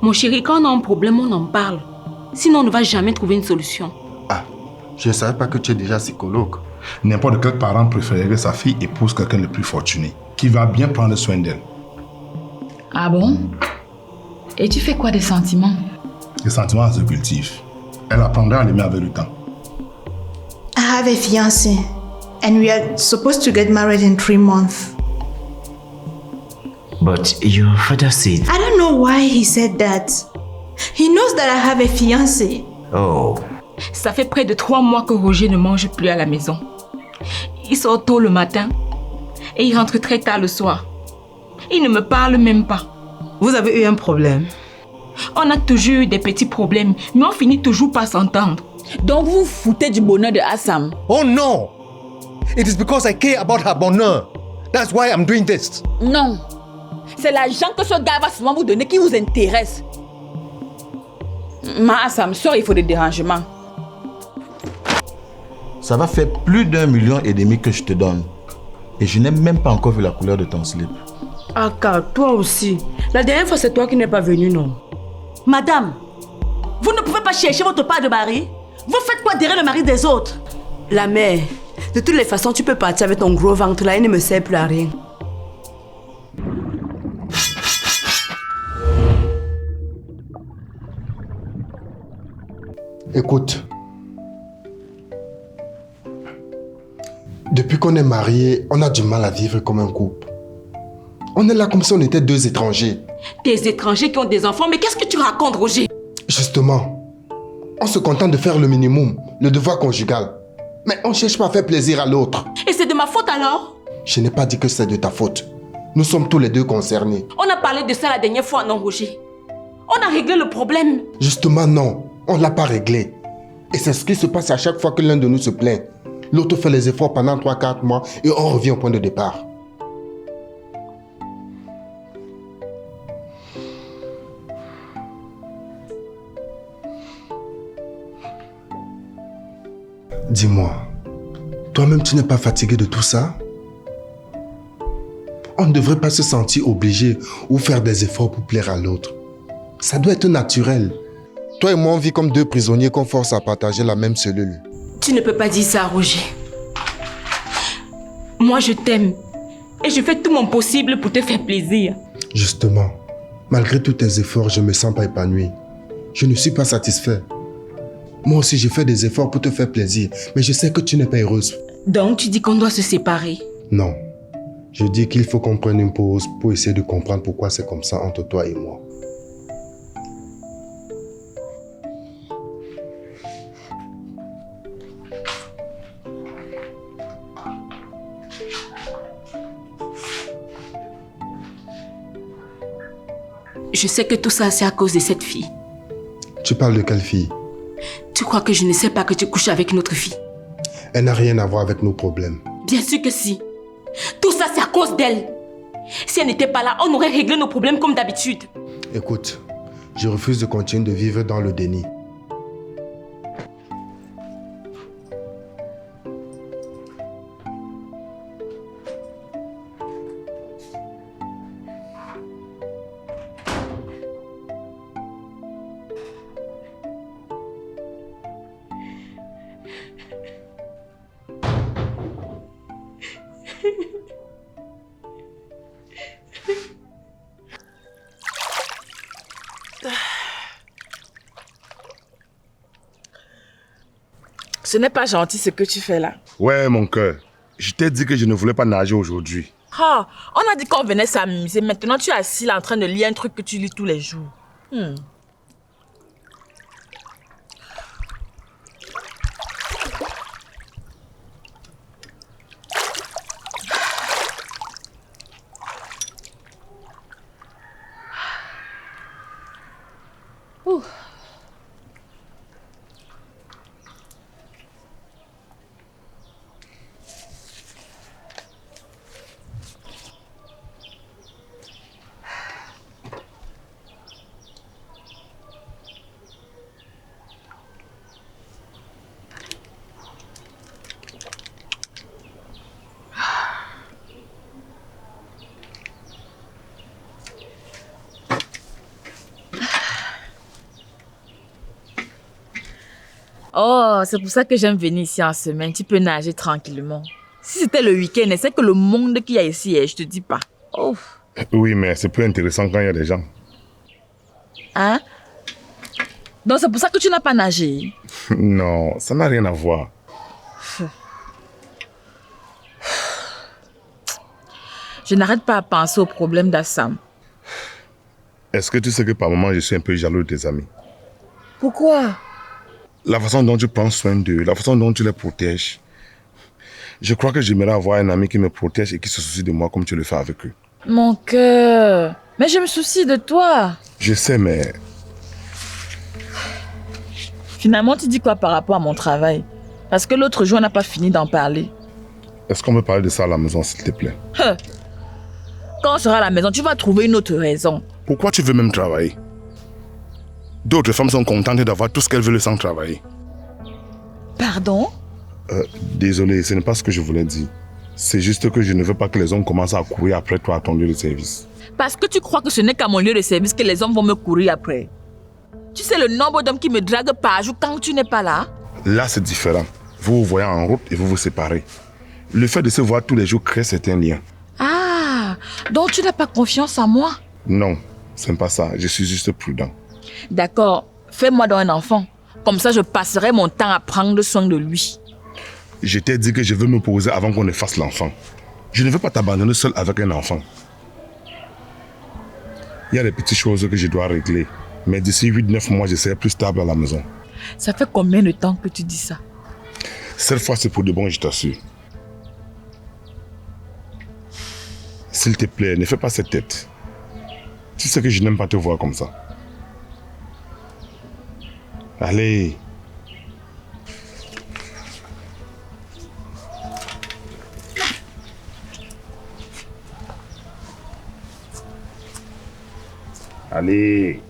Mon chéri, quand on a un problème, on en parle. Sinon, on ne va jamais trouver une solution. Ah, je ne savais pas que tu es déjà psychologue. N'importe quel parent préférerait que sa fille épouse quelqu'un de plus fortuné, qui va bien prendre soin d'elle. Ah bon? Et tu fais quoi des sentiments? Les sentiments se cultivent. Elle apprendra à l'aimer avec le temps. I have a fiancé, and we are supposed to get married in 3 months. But your father said... I don't know why he said that. He knows that I have a fiancé. Oh. Ça fait près de 3 mois que Roger ne mange plus à la maison. Il sort tôt le matin et il rentre très tard le soir. Il ne me parle même pas. Vous avez eu un problème? On a toujours eu des petits problèmes, mais on finit toujours par s'entendre. Donc vous vous foutez du bonheur de Assam? Oh no! It is because I care about her bonheur. That's why I'm doing this. Non. C'est l'argent que ce gars va souvent vous donner qui vous intéresse. Ma Assam, sort, il faut des dérangements. Ça va faire plus d'1,5 million que je te donne. Et je n'ai même pas encore vu la couleur de ton slip. Aka, toi aussi. La dernière fois, c'est toi qui n'es pas venu, non? Madame, vous ne pouvez pas chercher votre part de mari. Vous faites quoi derrière le mari des autres? La mère, de toutes les façons, tu peux partir avec ton gros ventre là, il ne me sert plus à rien. Écoute, depuis qu'on est mariés, on a du mal à vivre comme un couple. On est là comme si on était 2 étrangers. Des étrangers qui ont des enfants, mais qu'est-ce que tu racontes, Roger? Justement, on se contente de faire le minimum, le devoir conjugal. Mais on ne cherche pas à faire plaisir à l'autre. Et c'est de ma faute alors? Je n'ai pas dit que c'est de ta faute. Nous sommes tous les deux concernés. On a parlé de ça la dernière fois, non, Roger? On a réglé le problème. Justement, non. On ne l'a pas réglé. Et c'est ce qui se passe à chaque fois que l'un de nous se plaint. L'autre fait les efforts pendant 3-4 mois et on revient au point de départ. Dis-moi, toi-même tu n'es pas fatigué de tout ça? On ne devrait pas se sentir obligé ou faire des efforts pour plaire à l'autre. Ça doit être naturel. Toi et moi, on vit comme 2 prisonniers qu'on force à partager la même cellule. Tu ne peux pas dire ça, Roger. Moi, je t'aime. Et je fais tout mon possible pour te faire plaisir. Justement, malgré tous tes efforts, je ne me sens pas épanoui. Je ne suis pas satisfait. Moi aussi, je fais des efforts pour te faire plaisir, mais je sais que tu n'es pas heureuse. Donc, tu dis qu'on doit se séparer? Non. Je dis qu'il faut qu'on prenne une pause pour essayer de comprendre pourquoi c'est comme ça entre toi et moi. Je sais que tout ça, c'est à cause de cette fille. Tu parles de quelle fille? Tu crois que je ne sais pas que tu couches avec une autre fille? Elle n'a rien à voir avec nos problèmes. Bien sûr que si. Tout ça, c'est à cause d'elle. Si elle n'était pas là, on aurait réglé nos problèmes comme d'habitude. Écoute, je refuse de continuer de vivre dans le déni. Ce n'est pas gentil ce que tu fais là. Ouais, mon cœur. Je t'ai dit que je ne voulais pas nager aujourd'hui. Ah, on a dit qu'on venait s'amuser. Maintenant, tu es assis là en train de lire un truc que tu lis tous les jours. Oh, c'est pour ça que j'aime venir ici en semaine. Tu peux nager tranquillement. Si c'était le week-end, c'est que le monde qu'il y a ici, je te dis pas. Oh. Oui, mais c'est plus intéressant quand il y a des gens. Hein? Donc c'est pour ça que tu n'as pas nagé? Non, ça n'a rien à voir. Je n'arrête pas à penser au problème d'Assam. Est-ce que tu sais que par moments je suis un peu jaloux de tes amis? Pourquoi? La façon dont tu prends soin d'eux, la façon dont tu les protèges. Je crois que j'aimerais avoir un ami qui me protège et qui se soucie de moi comme tu le fais avec eux. Mon cœur. Mais je me soucie de toi. Je sais, mais... Finalement, tu dis quoi par rapport à mon travail? Parce que l'autre jour, on n'a pas fini d'en parler. Est-ce qu'on peut parler de ça à la maison, s'il te plaît? Quand on sera à la maison, tu vas trouver une autre raison. Pourquoi tu veux même travailler? D'autres femmes sont contentes d'avoir tout ce qu'elles veulent sans travailler. Pardon? Désolé, ce n'est pas ce que je voulais dire. C'est juste que je ne veux pas que les hommes commencent à courir après toi à ton lieu de service. Parce que tu crois que ce n'est qu'à mon lieu de service que les hommes vont me courir après. Tu sais le nombre d'hommes qui me draguent par jour quand tu n'es pas là? Là, c'est différent. Vous vous voyez en route et vous vous séparez. Le fait de se voir tous les jours crée certains liens. Ah, donc tu n'as pas confiance en moi? Non, c'est pas ça. Je suis juste prudent. D'accord, fais-moi donc un enfant. Comme ça, je passerai mon temps à prendre soin de lui. Je t'ai dit que je veux me poser avant qu'on ne fasse l'enfant. Je ne veux pas t'abandonner seul avec un enfant. Il y a des petites choses que je dois régler. Mais d'ici 8-9 mois, je serai plus stable à la maison. Ça fait combien de temps que tu dis ça? Cette fois, c'est pour de bon, je t'assure. S'il te plaît, ne fais pas cette tête. Tu sais que je n'aime pas te voir comme ça. Allez. Allez.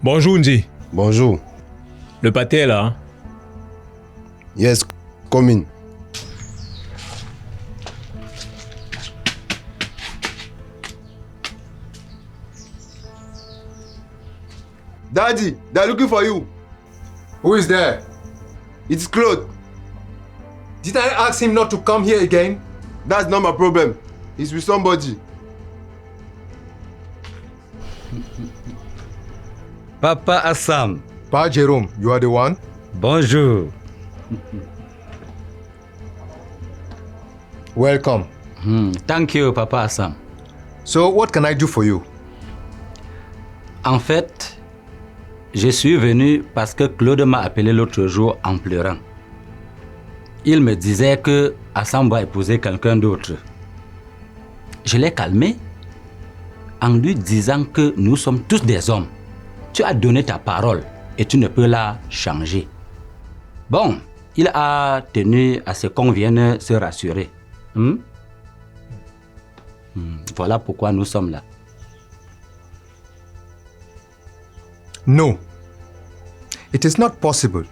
Bonjour Ndi. Bonjour. Le pâté est là. Hein? Yes, come in. Daddy, they're looking for you. Who is there? It's Claude. Did I ask him not to come here again? That's not my problem. He's with somebody. Papa Assam. Pa Jerome, you are the one? Bonjour. Welcome. Thank you, Papa Assam. So, what can I do for you? En fait, je suis venu parce que Claude m'a appelé l'autre jour en pleurant. Il me disait que Assam va épouser quelqu'un d'autre. Je l'ai calmé en lui disant que nous sommes tous des hommes. Tu as donné ta parole et tu ne peux la changer. Bon, il a tenu à ce qu'on vienne se rassurer. Voilà pourquoi nous sommes là. No. It is not possible.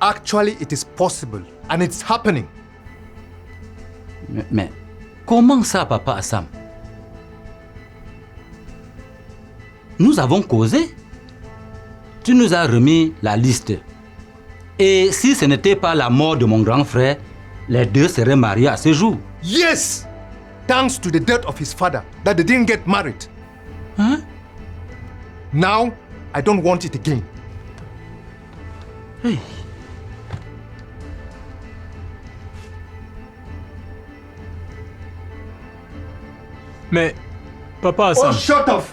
Actually, it is possible and it's happening. Mais comment ça, Papa Assam? Nous avons causé. Tu nous as remis la liste. Et si ce n'était pas la mort de mon grand frère, les deux seraient mariés à ce jour. Yes! Thanks to the death of his father that they didn't get married. Hein? Now, I don't want it again. Hey. Mais, Papa Assam... Oh, shut up!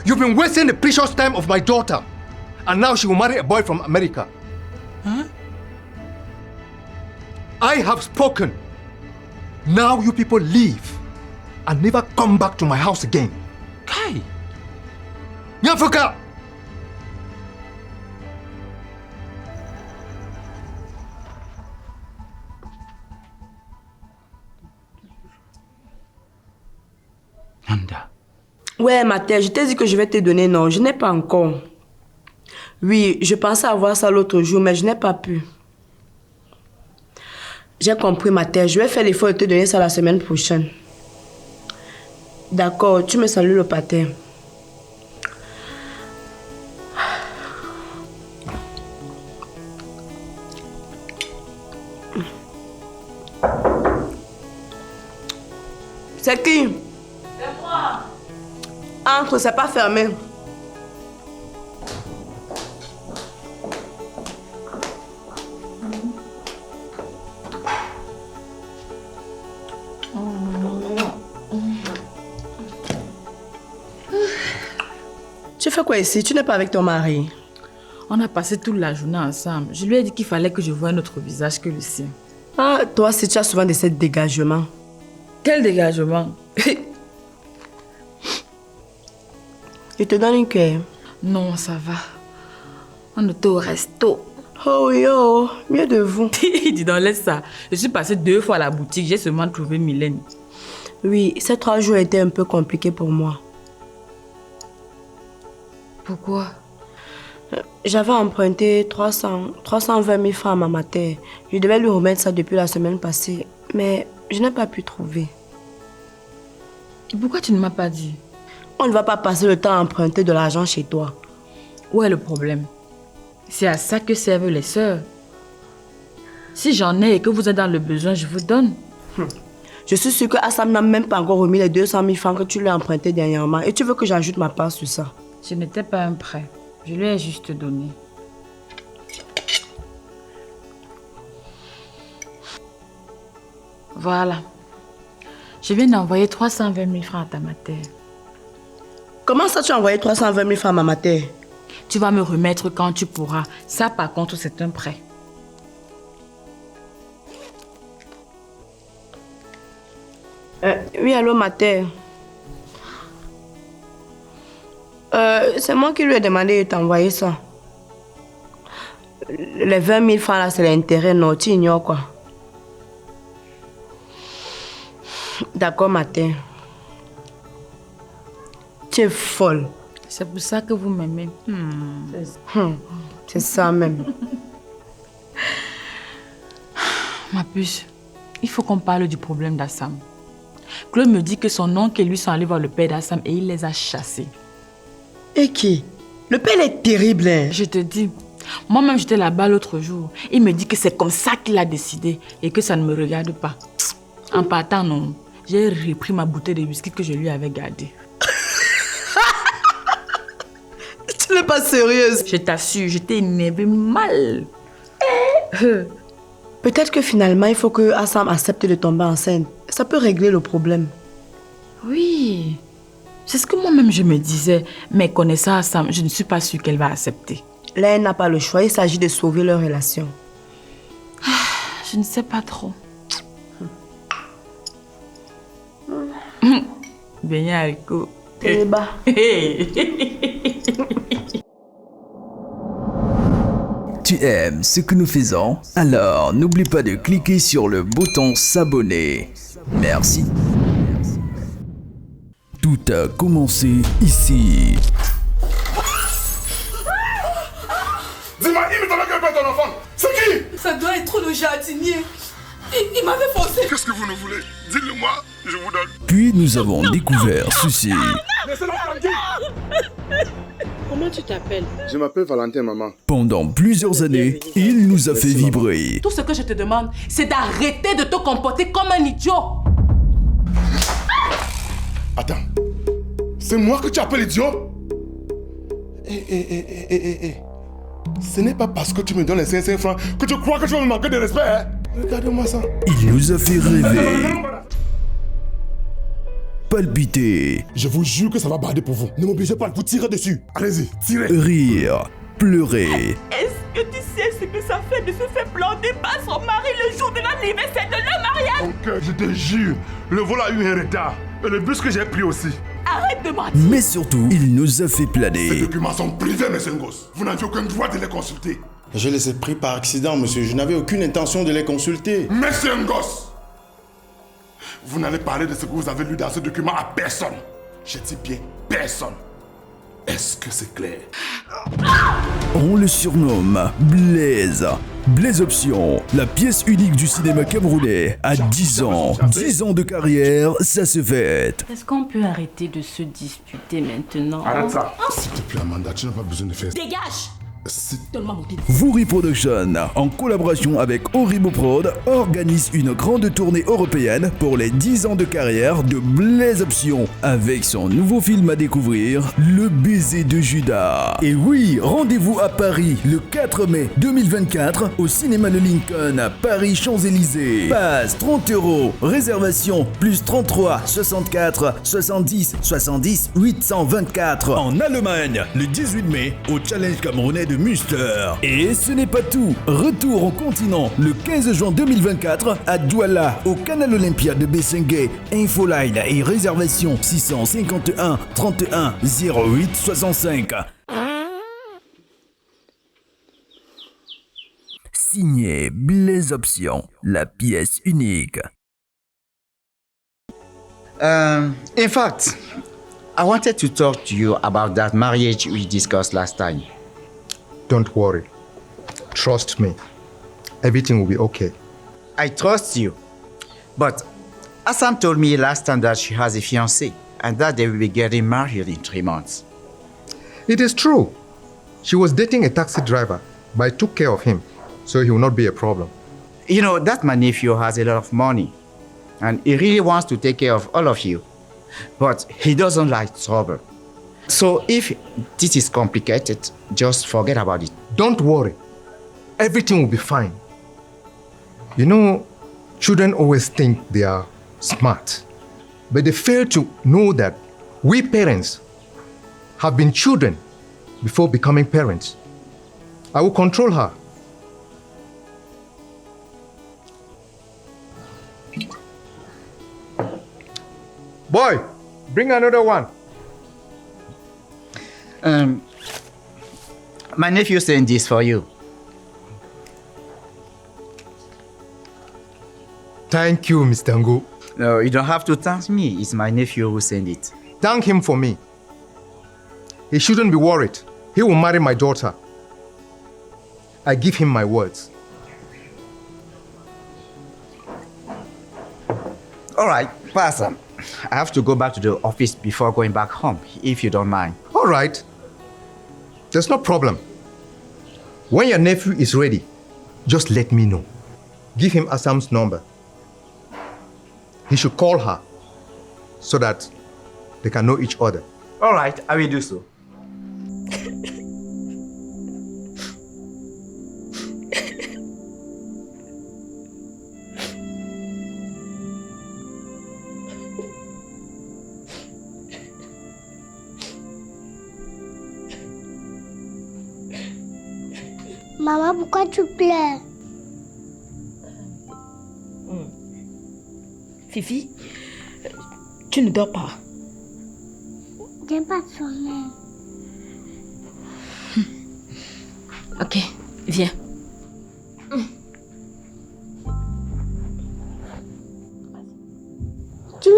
You've been wasting the precious time of my daughter. And now she will marry a boy from America. Huh? I have spoken. Now you people leave and never come back to my house again. Kai! Nyafuka! Ouais, Mathé, je t'ai dit que je vais te donner, non, je n'ai pas encore. Oui, je pensais avoir ça l'autre jour, mais je n'ai pas pu. J'ai compris, Mathé, je vais faire l'effort de te donner ça la semaine prochaine. D'accord, tu me salues le patin. C'est qui? C'est moi. Entre, c'est pas fermé. Tu fais quoi ici? Tu n'es pas avec ton mari? On a passé toute la journée ensemble. Je lui ai dit qu'il fallait que je voie un autre visage que le sien. Ah, toi, si tu as souvent de ces dégagements. Quel dégagement? Je te donne une cuillère. Non, ça va. On était au resto. Oh yo, mieux de vous. Dis donc, laisse ça. Je suis passée 2 fois à la boutique. J'ai seulement trouvé Mylène. Oui, ces 3 jours étaient un peu compliqués pour moi. Pourquoi? J'avais emprunté 320 000 francs à ma mère. Je devais lui remettre ça depuis la semaine passée, mais je n'ai pas pu trouver. Et pourquoi tu ne m'as pas dit? On ne va pas passer le temps à emprunter de l'argent chez toi. Où est le problème? C'est à ça que servent les sœurs. Si j'en ai et que vous êtes dans le besoin, je vous donne. Je suis sûre que Assam n'a même pas encore remis les 200 000 francs que tu lui as empruntés dernièrement. Et tu veux que j'ajoute ma part sur ça? Ce n'était pas un prêt. Je lui ai juste donné. Voilà. Je viens d'envoyer 320 000 francs à ta mère. Comment ça tu as envoyé 320 000 francs à ma mère? Tu vas me remettre quand tu pourras. Ça, par contre, c'est un prêt. Oui, allô, ma terre. C'est moi qui lui ai demandé de t'envoyer ça. Les 20 000 francs là, c'est l'intérêt, non, tu ignores quoi. D'accord, ma terre. Tu es folle. C'est pour ça que vous m'aimez. C'est ça même. Ma puce, il faut qu'on parle du problème d'Assam. Claude me dit que son oncle et lui sont allés voir le père d'Assam et il les a chassés. Et qui? Le père est terrible, hein? Je te dis, moi-même j'étais là-bas l'autre jour. Il me dit que c'est comme ça qu'il a décidé et que ça ne me regarde pas. En partant, non, j'ai repris ma bouteille de whisky que je lui avais gardée. Tu n'es pas sérieuse? Je t'assure, j'étais énervée mal. Peut-être que finalement, il faut que Assam accepte de tomber enceinte. Ça peut régler le problème. Oui, c'est ce que moi-même je me disais. Mais connaissant Assam, je ne suis pas sûre qu'elle va accepter. Là, elle n'a pas le choix. Il s'agit de sauver leur relation. Je ne sais pas trop. Beignet haricot. Eh bah. Tu aimes ce que nous faisons? Alors n'oublie pas de cliquer sur le bouton s'abonner. Merci. Tout a commencé ici. Dis-moi, il m'avait qu'un ton enfant. C'est qui? Ça doit être le jardinier. Il m'avait forcé. Qu'est-ce que vous nous voulez? Dites-le-moi, je vous donne. Puis nous avons découvert ceci. Comment tu t'appelles? Je m'appelle Valentin, maman. Pendant plusieurs années, il nous a fait vibrer. Tout ce que je te demande, c'est d'arrêter de te comporter comme un idiot. Attends, c'est moi que tu appelles idiot? Ce n'est pas parce que tu me donnes les 500 francs que tu crois que tu vas me manquer de respect, hein? Regarde-moi ça. Il nous a fait rêver. Palpiter. Je vous jure que ça va barder pour vous. Ne m'obligez pas de vous tirer dessus. Allez-y, tirez. Rire. Pleurer. Est-ce que tu sais ce que ça fait de se faire planter par son mari le jour de l'anniversaire de leur mariage? Donc, je te jure, le vol a eu un retard. Et le bus que j'ai pris aussi. Arrête de mentir. Mais surtout, il nous a fait planer. Ces documents sont privés, monsieur Ngos. Vous n'avez aucun droit de les consulter. Je les ai pris par accident, monsieur. Je n'avais aucune intention de les consulter. Monsieur Ngos, vous n'allez parler de ce que vous avez lu dans ce document à personne. Je dis bien personne. Est-ce que c'est clair? On le surnomme Blaise. Blaise Option, la pièce unique du cinéma camerounais. À 10 ans, 10 ans de carrière, ça se fête. Est-ce qu'on peut arrêter de se disputer maintenant? Arrête ça. S'il te plaît, Amanda, tu n'as pas besoin de faire ça. Dégage! Donne-moi mon téléphone. Vouri Production, en collaboration avec Oribo Prod, organise une grande tournée européenne pour les 10 ans de carrière de Blaise Option, avec son nouveau film à découvrir, Le baiser de Judas. Et oui, rendez-vous à Paris le 4 mai 2024 au cinéma Le Lincoln à Paris Champs-Élysées. Passe 30 €, réservation plus 33 64 70 70 824. En Allemagne, le 18 mai au Challenge camerounais de Muster. Et ce n'est pas tout. Retour au continent le 15 juin 2024 à Douala au Canal Olympia de Bessengue. Infoline et réservation 651 31 08 65. Signé Blaise Option, la pièce unique. In fact, I wanted to talk to you about that marriage we discussed last time. Don't worry. Trust me. Everything will be okay. I trust you. But Assam told me last time that she has a fiancé and that they will be getting married in 3 months. It is true. She was dating a taxi driver, but I took care of him, so he will not be a problem. You know, that my nephew has a lot of money and he really wants to take care of all of you. But he doesn't like trouble. So if this is complicated, just forget about it. Don't worry. Everything will be fine. You know, children always think they are smart, but they fail to know that we parents have been children before becoming parents. I will control her. Boy, bring another one. My nephew sent this for you. Thank you, Mr. Ngo. No, you don't have to thank me. It's my nephew who sent it. Thank him for me. He shouldn't be worried. He will marry my daughter. I give him my words. All right, Pastor. I have to go back to the office before going back home, if you don't mind. All right. There's no problem. When your nephew is ready, just let me know. Give him Assam's number. He should call her so that they can know each other. All right, I will do so. Maman, pourquoi tu pleures? Fifi, tu ne dors pas. J'ai pas de sommeil. Ok, viens. Tu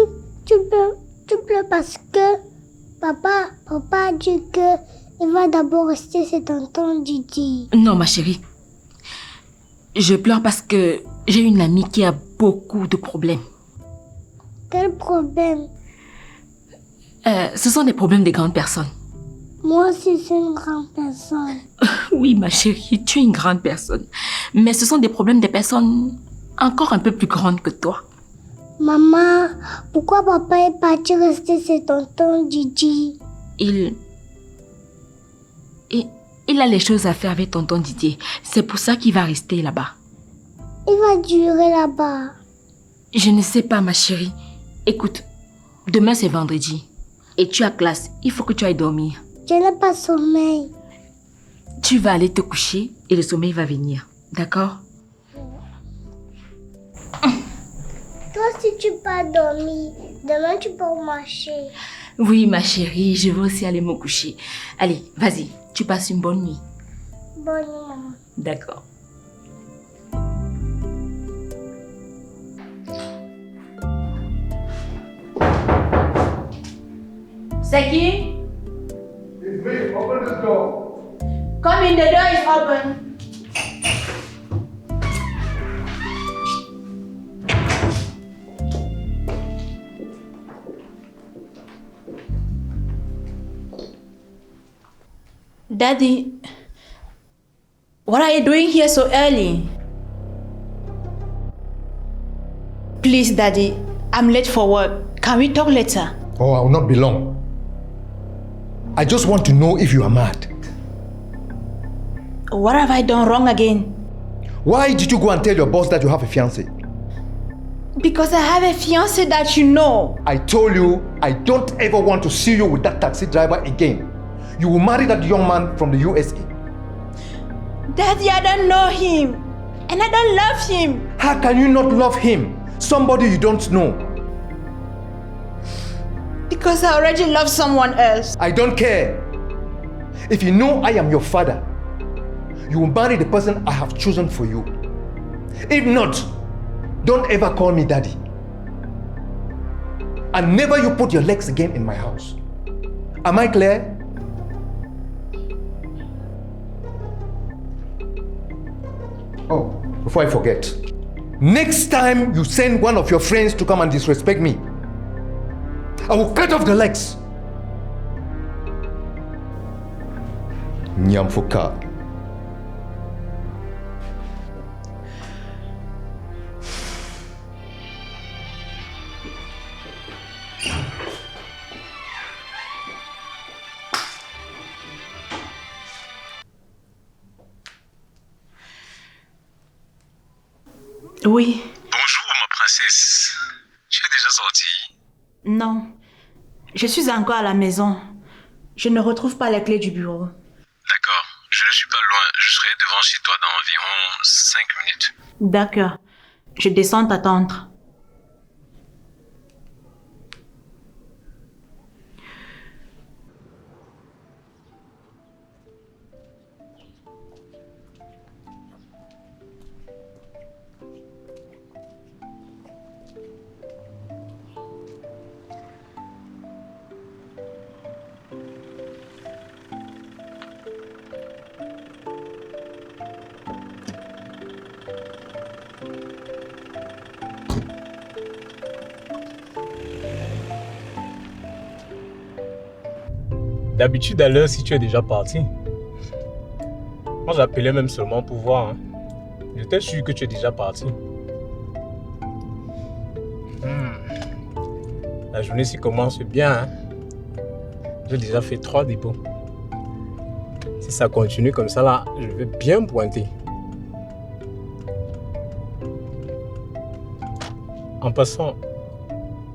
pleures parce que papa a dit que il va d'abord rester chez tonton Didi. Non, ma chérie. Je pleure parce que j'ai une amie qui a beaucoup de problèmes. Quel problème? Ce sont des problèmes des grandes personnes. Moi aussi, je suis une grande personne. Oui, ma chérie, tu es une grande personne. Mais ce sont des problèmes des personnes encore un peu plus grandes que toi. Maman, pourquoi papa est parti rester chez tonton Didi? Il a les choses à faire avec tonton Didier. C'est pour ça qu'il va rester là-bas. Il va durer là-bas. Je ne sais pas, ma chérie. Écoute, demain c'est vendredi. Et tu as classe. Il faut que tu ailles dormir. Je n'ai pas sommeil. Tu vas aller te coucher et le sommeil va venir. D'accord? Toi, si tu pas dormir, demain tu peux marcher. Oui, ma chérie, je veux aussi aller me coucher. Allez, vas-y, tu passes une bonne nuit. Bonne nuit, maman. D'accord. C'est qui? It's me. Open this door. Come in, the door is open. Daddy, what are you doing here so early? Please, Daddy, I'm late for work. Can we talk later? Oh, I will not be long. I just want to know if you are mad. What have I done wrong again? Why did you go and tell your boss that you have a fiancé? Because I have a fiancé that you know. I told you I don't ever want to see you with that taxi driver again. You will marry that young man from the USA. Daddy, I don't know him. And I don't love him. How can you not love him? Somebody you don't know. Because I already love someone else. I don't care. If you know I am your father, you will marry the person I have chosen for you. If not, don't ever call me daddy. And never you put your legs again in my house. Am I clear? Oh, before I forget. Next time you send one of your friends to come and disrespect me, I will cut off the legs. Nyamfuka. Oui. Bonjour, ma princesse. Tu es déjà sortie? Non. Je suis encore à la maison. Je ne retrouve pas les clés du bureau. D'accord. Je ne suis pas loin. Je serai devant chez toi dans environ 5 minutes. D'accord. Je descends t'attendre. D'habitude, à l'heure, si tu es déjà parti. Moi, j'appelais même seulement pour voir. Hein. J'étais sûr que tu es déjà parti. La journée s'y commence bien. Hein. J'ai déjà fait 3 dépôts. Si ça continue comme ça, là, je vais bien pointer. En passant,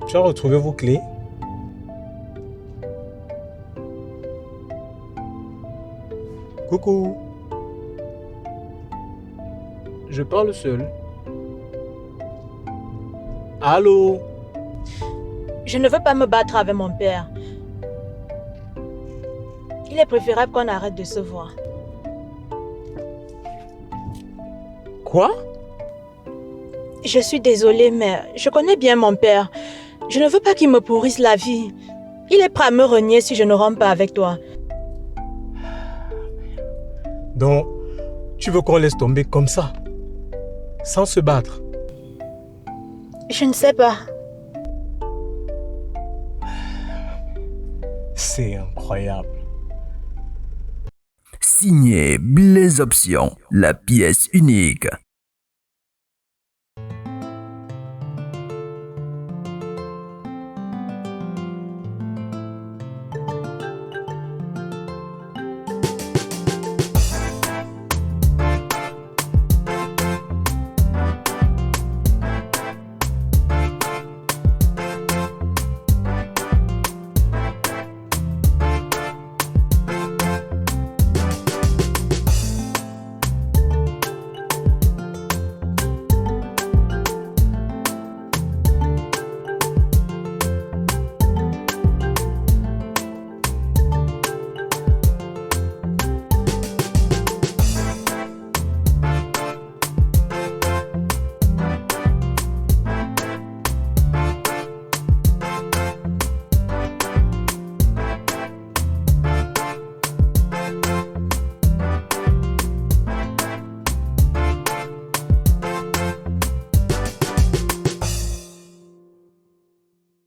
tu as retrouvé vos clés? Coucou. Je parle seul. Allô? Je ne veux pas me battre avec mon père. Il est préférable qu'on arrête de se voir. Quoi? Je suis désolée, mais je connais bien mon père. Je ne veux pas qu'il me pourrisse la vie. Il est prêt à me renier si je ne rentre pas avec toi. Donc, tu veux qu'on laisse tomber comme ça, sans se battre? Je ne sais pas. C'est incroyable. Signé Blaise Option, la pièce unique.